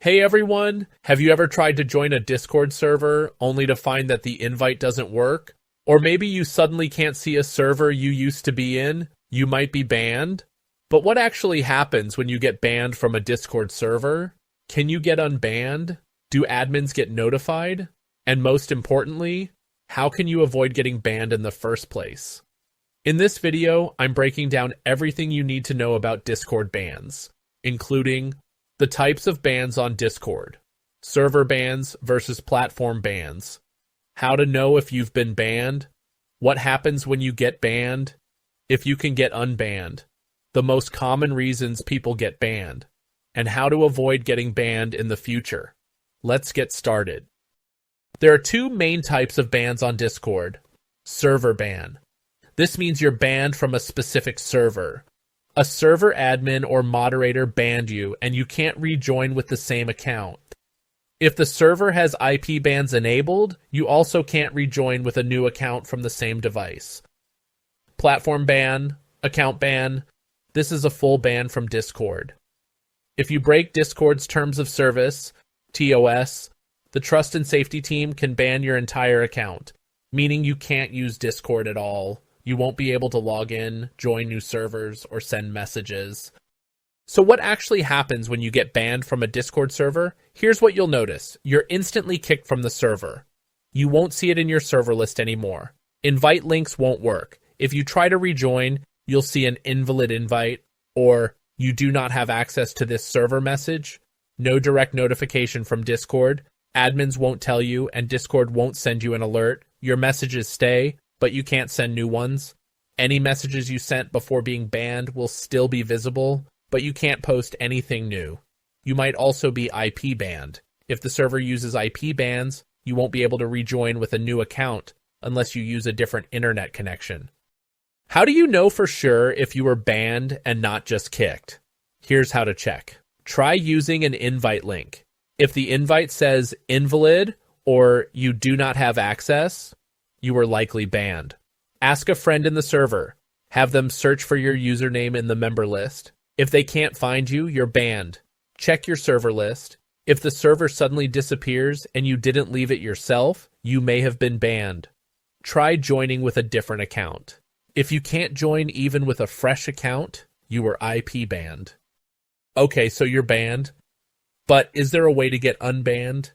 Hey everyone, have you ever tried to join a Discord server only to find that the invite doesn't work? Or maybe you suddenly can't see a server you used to be in, you might be banned? But what actually happens when you get banned from a Discord server? Can you get unbanned? Do admins get notified? And most importantly, how can you avoid getting banned in the first place? In this video, I'm breaking down everything you need to know about Discord bans, including the types of bans on Discord, server bans versus platform bans, how to know if you've been banned, what happens when you get banned, if you can get unbanned, the most common reasons people get banned, and how to avoid getting banned in the future. Let's get started. There are two main types of bans on Discord. Server ban. This means you're banned from a specific server. A server admin or moderator banned you, and you can't rejoin with the same account. If the server has IP bans enabled, you also can't rejoin with a new account from the same device. Platform ban, account ban. This is a full ban from Discord. If you break Discord's terms of service, TOS, the trust and safety team can ban your entire account, meaning you can't use Discord at all. You won't be able to log in, join new servers, or send messages. So what actually happens when you get banned from a Discord server? Here's what you'll notice. You're instantly kicked from the server. You won't see it in your server list anymore. Invite links won't work. If you try to rejoin, you'll see an invalid invite, or you do not have access to this server message. No direct notification from Discord. Admins won't tell you, and Discord won't send you an alert. Your messages stay, but you can't send new ones. Any messages you sent before being banned will still be visible, but you can't post anything new. You might also be IP banned. If the server uses IP bans, you won't be able to rejoin with a new account unless you use a different internet connection. How do you know for sure if you were banned and not just kicked? Here's how to check. Try using an invite link. If the invite says invalid or you do not have access, you were likely banned. Ask a friend in the server. Have them search for your username in the member list. If they can't find you, you're banned. Check your server list. If the server suddenly disappears and you didn't leave it yourself, you may have been banned. Try joining with a different account. If you can't join even with a fresh account, you were IP banned. Okay, so you're banned. But is there a way to get unbanned?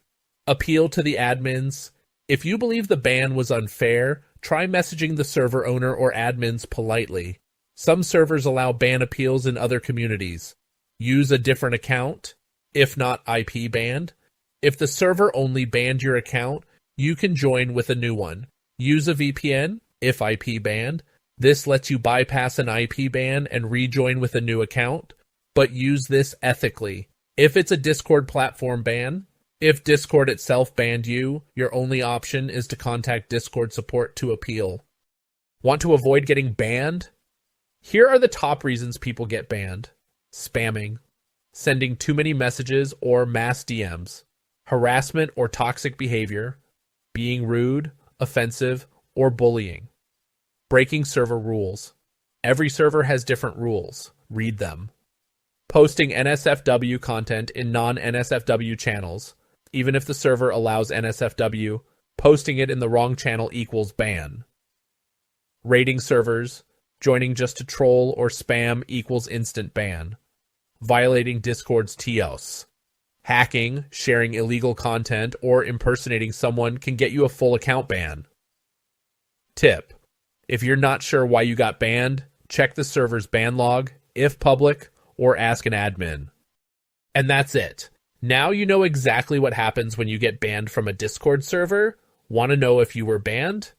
Appeal to the admins. If you believe the ban was unfair, try messaging the server owner or admins politely. Some servers allow ban appeals in other communities. Use a different account, if not IP banned. If the server only banned your account, you can join with a new one. Use a VPN, if IP banned. This lets you bypass an IP ban and rejoin with a new account, but use this ethically. If it's a Discord platform ban, if Discord itself banned you, your only option is to contact Discord support to appeal. Want to avoid getting banned? Here are the top reasons people get banned. Spamming, sending too many messages or mass DMs, harassment or toxic behavior, being rude, offensive, or bullying, breaking server rules. Every server has different rules. Read them. Posting NSFW content in non-NSFW channels. Even if the server allows NSFW, posting it in the wrong channel equals ban. Raiding servers, joining just to troll or spam equals instant ban. Violating Discord's TOS. Hacking, sharing illegal content, or impersonating someone can get you a full account ban. Tip: if you're not sure why you got banned, check the server's ban log, if public, or ask an admin. And that's it. Now you know exactly what happens when you get banned from a Discord server. Want to know if you were banned?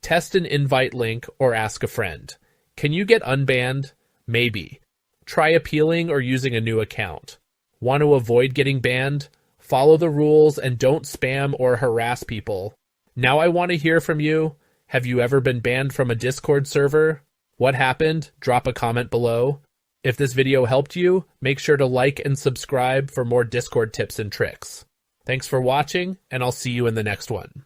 Test an invite link or ask a friend. Can you get unbanned? Maybe. Try appealing or using a new account. Want to avoid getting banned? Follow the rules and don't spam or harass people. Now I want to hear from you. Have you ever been banned from a Discord server? What happened? Drop a comment below. If this video helped you, make sure to like and subscribe for more Discord tips and tricks. Thanks for watching, and I'll see you in the next one.